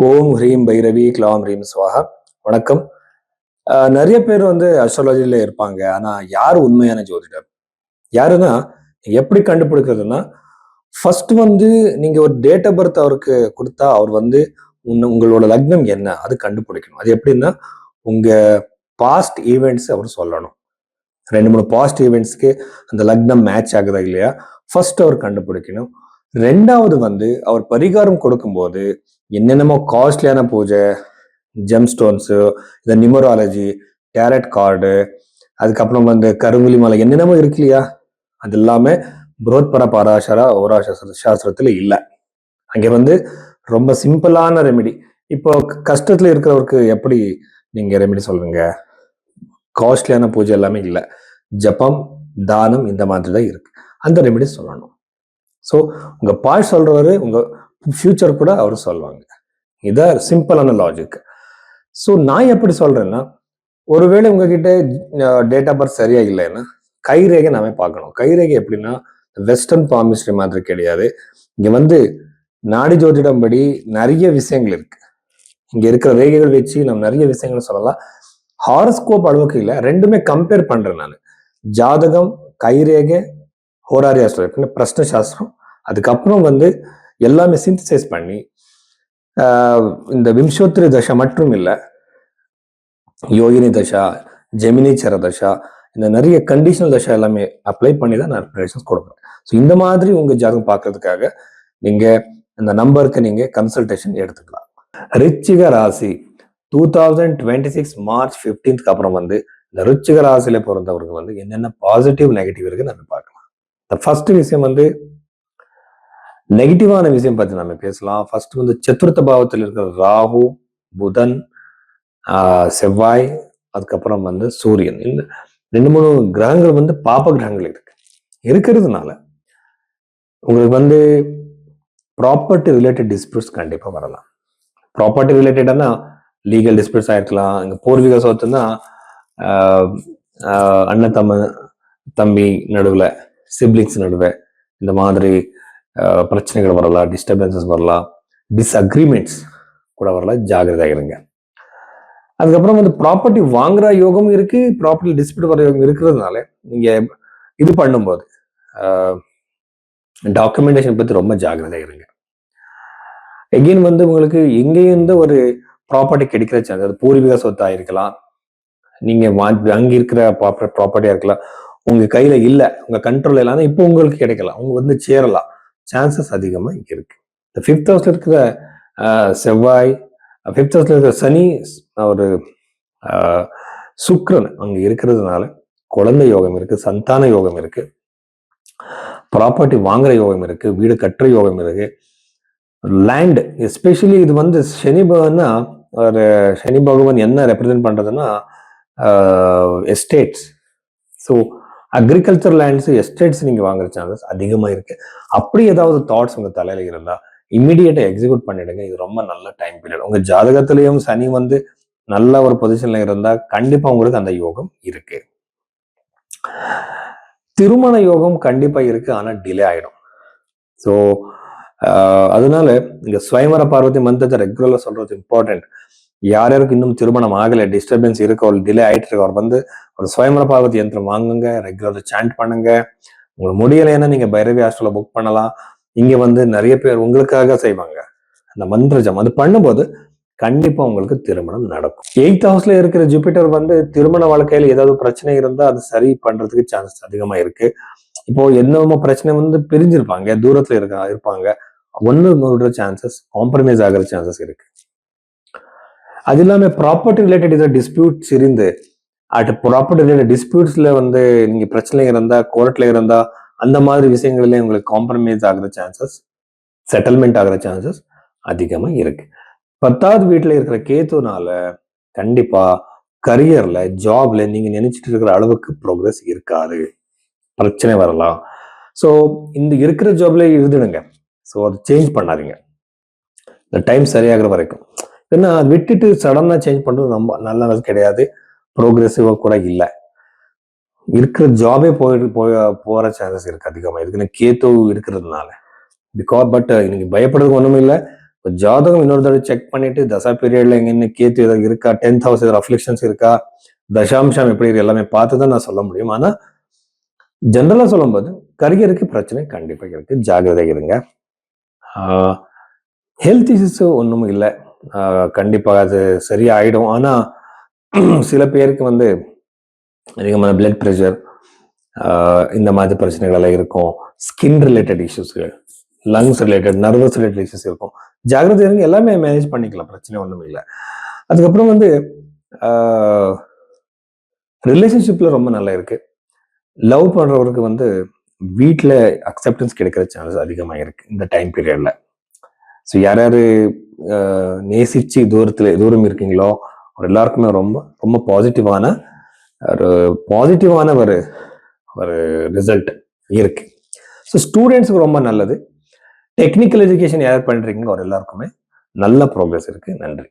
ஓம் ஹ்ரீம் பைரவி க்ளாம் ஹ்ரீம் ஸ்வாஹா. வணக்கம். நிறைய பேர் வந்து அஸ்ட்ராலஜில இருப்பாங்க. ஆனா யார் உண்மையான ஜோதிடர்? யாருன்னா எப்படி கண்டுபிடிக்கிறதுன்னா, ஃபர்ஸ்ட் வந்து நீங்க ஒரு டேட் ஆஃப் பர்த் அவருக்கு கொடுத்தா அவர் வந்து உங்களோட லக்னம் என்ன அது கண்டுபிடிக்கணும். அது எப்படின்னா உங்க பாஸ்ட் ஈவெண்ட்ஸ் அவர் சொல்லணும். 2 3 பாஸ்ட் ஈவெண்ட்ஸ்க்கு அந்த லக்னம் மேட்ச் ஆகுதா இல்லையா ஃபர்ஸ்ட் அவர் கண்டுபிடிக்கணும். ரெண்டாவது வந்து அவர் பரிகாரம் கொடுக்கும்போது என்னென்னமோ காஸ்ட்லியான பூஜை, ஜெம் ஸ்டோன்ஸு, இந்த நியூமராலஜி, டேரட் கார்டு, அதுக்கப்புறம் வந்து கருங்குலி மலை என்னென்னமோ இருக்கு இல்லையா, அது எல்லாமே புரோத்பர பராசரா ஓரா சாஸ்திரத்துல இல்லை. அங்கே வந்து ரொம்ப சிம்பிளான ரெமெடி. இப்போ கஷ்டத்துல இருக்கிறவருக்கு எப்படி நீங்க ரெமெடி சொல்றீங்க? காஸ்ட்லியான பூஜை எல்லாமே இல்லை. ஜபம், தானம் இந்த மாதிரி தான் இருக்கு. அந்த ரெமெடி சொல்லணும். ஸோ உங்க பாய் சொல்றவரு உங்க ஃபியூச்சர் கூட அவர் சொல்லுவாங்க. இதான் சிம்பிளான லாஜிக். ஸோ நான் எப்படி சொல்றேன்னா, ஒருவேளை உங்ககிட்ட டேட் ஆஃப் பர்த் சரியா இல்லைன்னா கைரேகை நாம பார்க்கணும். கைரேகை எப்படின்னா வெஸ்டர்ன் பாமிஸ்ட்ரி மாதிரி கிடையாது. இங்க வந்து நாடி ஜோதிடம் படி நிறைய விஷயங்கள் இருக்கு. இங்க இருக்கிற ரேகைகள் வச்சு நம்ம நிறைய விஷயங்கள் சொல்லலாம். ஹாரோஸ்கோப் அளவுக்கு இல்லை, ரெண்டுமே கம்பேர் பண்றேன் நான். ஜாதகம், கைரேகை, ஹோராரி ஆஸ்ட்ராலஜி, பிரஷ்ன சாஸ்திரம், அதுக்கப்புறம் வந்து எல்லாமே சிந்தசைஸ் பண்ணி இந்த விம்சோத்திரி தசை மட்டும் இல்லை, யோகினி தசா, ஜெமினி சர தசா, இந்த நிறைய கண்டிஷனல் தசா எல்லாமே அப்ளை பண்ணி தான் நான் ப்ரெடிக்ஷன்ஸ் கொடுக்குறேன். ஸோ இந்த மாதிரி உங்க ஜாதகம் பார்க்கறதுக்காக நீங்க இந்த நம்பருக்கு நீங்க கன்சல்டேஷன் எடுத்துக்கலாம். ரிச்சிக ராசி 2026 மார்ச் 15 அப்புறம் வந்து இந்த ரிச்சிக ராசியில பிறந்தவருக்கு வந்து என்னென்ன பாசிட்டிவ் நெகட்டிவ் இருக்கு நம்ம பார்க்கலாம். ஃபர்ஸ்ட் விஷயம் வந்து நெகட்டிவான விஷயம் பத்தி நம்ம பேசலாம். ஃபர்ஸ்ட் வந்து சதுர்த்த பாவத்தில் இருக்கிற ராகு, புதன், செவ்வாய், அதுக்கப்புறம் வந்து சூரியன், இந்த 2 3 கிரகங்கள் வந்து பாப கிரகங்கள் இருக்கிறதுனால உங்களுக்கு வந்து ப்ராப்பர்ட்டி ரிலேட்டட் டிஸ்பியூட்ஸ் கண்டிப்பா வரலாம். ப்ராப்பர்ட்டி ரிலேட்டட்னா லீகல் டிஸ்பியூட்ஸ் ஆயிருக்கலாம். இங்க பூர்வீக சொத்துன்னா அண்ணன் தம்பி நடுவுல, சிப்ளிங்ஸ் நடுவே இந்த மாதிரி பிரச்சனைகள் வரலாம், டிஸ்டர்பன்சஸ் வரலாம், டிஸ்அக்ரிமெண்ட்ஸ் கூட வரலாம். ஜாகிரதையா இருங்க. அதுக்கப்புறம் வந்து ப்ராப்பர்ட்டி வாங்குற யோகம் இருக்கு, ப்ராப்பர்ட்டி டிஸ்பியூட் வர யோகம் இருக்கிறதுனால நீங்க இது பண்ணும்போது டாக்குமெண்டேஷன் பத்தி ரொம்ப ஜாகிரதையா இருங்க. எகெயின் வந்து உங்களுக்கு எங்கேருந்து ஒரு ப்ராப்பர்ட்டி கிடைக்கிற சான்ஸ், அது பூர்வீக சொத்தா இருக்கலாம், நீங்க அங்க இருக்கிற ப்ராப்பர்ட்டியா இருக்கலாம், உங்க கையில இல்ல, உங்க கண்ட்ரோல் இல்லாம இப்போ உங்களுக்கு கிடைக்கலாம், உங்க வந்து சேரலாம், சான்சஸ் அதிகமா இங்க இருக்கு. இந்த 5th ஹவுஸ்ல இருக்கிற செவ்வாய், 5th ஹவுஸ்ல இருக்கிற சனி, ஒரு சுக்கிரன் அங்க இருக்கிறதுனால குழந்தை யோகம் இருக்கு, சந்தான யோகம் இருக்கு, ப்ராப்பர்ட்டி வாங்குற யோகம் இருக்கு, வீடு கட்டுற யோகம் இருக்கு, லேண்ட் எஸ்பெஷலி இது வந்து சனி பகவான்னா, ஒரு சனி பகவான் என்ன ரெப்ரசென்ட் பண்றதுன்னா estates. So agriculture lands, estates நீங்க வாங்குற சான்சஸ் அதிகமா இருக்கு. அப்படி ஏதாவது தாட்ஸ் உங்க தலையில இருந்தா இம்மிடியேட்டா எக்ஸிக்யூட் பண்ணிடுங்க. இது ரொம்ப நல்ல டைம் பீரியட். உங்க ஜாதகத்திலையும் சனி வந்து நல்ல ஒரு பொசிஷன்ல இருந்தா கண்டிப்பா உங்களுக்கு அந்த யோகம் இருக்கு. திருமண யோகம் கண்டிப்பா இருக்கு, ஆனா டிலே ஆயிடும். ஸோ அதனால இங்க ஸ்வயம்பர பார்வதி மந்திரத்தை ரெகுலரா சொல்றது இம்பார்ட்டன்ட். யார் யாருக்கு இன்னும் திருமணம் ஆகலை, டிஸ்டர்பன்ஸ் இருக்கு, ஒரு டிலே ஆயிட்டு இருக்கு, அவர் வந்து ஒரு ஸ்வயம்பர பார்வதி யந்திரம் வாங்குங்க, ரெகுலரா சாண்ட் பண்ணுங்க. உங்களுக்கு முடியலைன்னா நீங்க பைரவி ஹாஸ்டல்ல புக் பண்ணலாம். இங்க வந்து நிறைய பேர் உங்களுக்காக செய்வாங்க அந்த மந்திரஜம். அது பண்ணும்போது கண்டிப்பா உங்களுக்கு திருமணம் நடக்கும். 8th ஹவுஸ்ல இருக்கிற ஜூபிட்டர் வந்து திருமண வாழ்க்கையில ஏதாவது பிரச்சனை இருந்தா அது சரி பண்றதுக்கு சான்சஸ் அதிகமா இருக்கு. இப்போ என்னமோ பிரச்சனை வந்து பிரிஞ்சிருப்பாங்க, தூரத்துல இருப்பாங்க, ஒன்னு சான்சஸ் காம்ப்ரமைஸ் ஆகிற சான்சஸ் இருக்கு. அது இல்லாம ப்ராப்பர்ட்டி ரிலேட்டட் ஏதாவது டிஸ்பியூட்ஸ் இருந்து, ப்ராப்பர்ட்டி ரிலேட்டட் டிஸ்பியூட்ஸ்ல வந்து நீங்க பிரச்சனை இருந்தா, கோர்ட்ல இருந்தா, அந்த மாதிரி விஷயங்கள்ல உங்களுக்கு காம்ப்ரமைஸ் ஆகிற சான்சஸ், செட்டில்மெண்ட் ஆகிற சான்சஸ் அதிகமா இருக்கு. 10வது வீட்டுல இருக்கிற கேத்துனால கண்டிப்பா கரியர்ல, ஜாப்ல நீங்க நினைச்சிட்டு இருக்கிற அளவுக்கு ப்ரோக்ரஸ் இருக்காது, பிரச்சனை வரலாம். ஸோ இந்த இருக்கிற ஜாப்ல இருந்துடுங்க. ஸோ அது சேஞ்ச் பண்ணாதீங்க இந்த டைம் சரியாகிற வரைக்கும். ஏன்னா விட்டுட்டு சடனா சேஞ்ச் பண்றது ரொம்ப நல்லது கிடையாது, ப்ரோக்ரெசிவா கூட இல்லை. இருக்கிற ஜாபே போற சான்சஸ் இருக்கு அதிகமா, இதுக்குன்னு கேத்து இருக்கிறதுனால. பட் நீங்க பயப்படுறதுக்கு ஒண்ணும் இல்லை, ஜாதகம் இன்னொரு தடவை செக் பண்ணிட்டு தசா பீரியட்ல எங்க கேத்து ஏதாவது இருக்கா, 10th ஹவுஸ் ஏதாவது அஃப்ளிக்ஷன்ஸ் இருக்கா, தசாம்சம் எப்படி இருக்கு எல்லாமே பார்த்து தான் நான் சொல்ல முடியும். ஆனா ஜென்ரலா சொல்லும்போது கரியருக்கு பிரச்சனை கண்டிப்பா இருக்கு, ஜாகிரதை இருங்க. ஹெல்த் இஷ்யூஸ் ஒன்றும் இல்லை, கண்டிப்பாக அது சரியாயிடும். ஆனா சில பேருக்கு வந்து அதிகமான பிளட் ப்ரெஷர் இந்த மாதிரி பிரச்சனைகள் எல்லாம் இருக்கும். ஸ்கின் ரிலேட்டட் இஷ்யூஸ்கள், lungs related, nervous related issues இருக்கும். ஜாகிரதை இருங்க, எல்லாமே மேனேஜ் பண்ணிக்கலாம், பிரச்சனை ஒன்றும் இல்லை. அதுக்கப்புறம் வந்து ரிலேஷன்ஷிப்ல ரொம்ப நல்லா இருக்கு. லவ் பண்றவருக்கு வந்து வீட்டில் அக்செப்டன்ஸ் கிடைக்கிற சான்சஸ் அதிகமாக இருக்கு இந்த டைம் பீரியட்ல. ஸோ யார் யார் நேசிச்சு தூரம் இருக்கீங்களோ அவர் எல்லாருக்குமே ரொம்ப ரொம்ப பாசிட்டிவான ஒரு ஒரு ரிசல்ட் இருக்கு. ஸோ ஸ்டூடெண்ட்ஸுக்கு ரொம்ப நல்லது. டெக்னிக்கல் எஜுகேஷன் யார் பண்றீங்களோ அவர் எல்லாருக்குமே நல்ல ப்ரோக்ரஸ் இருக்கு. நன்றி.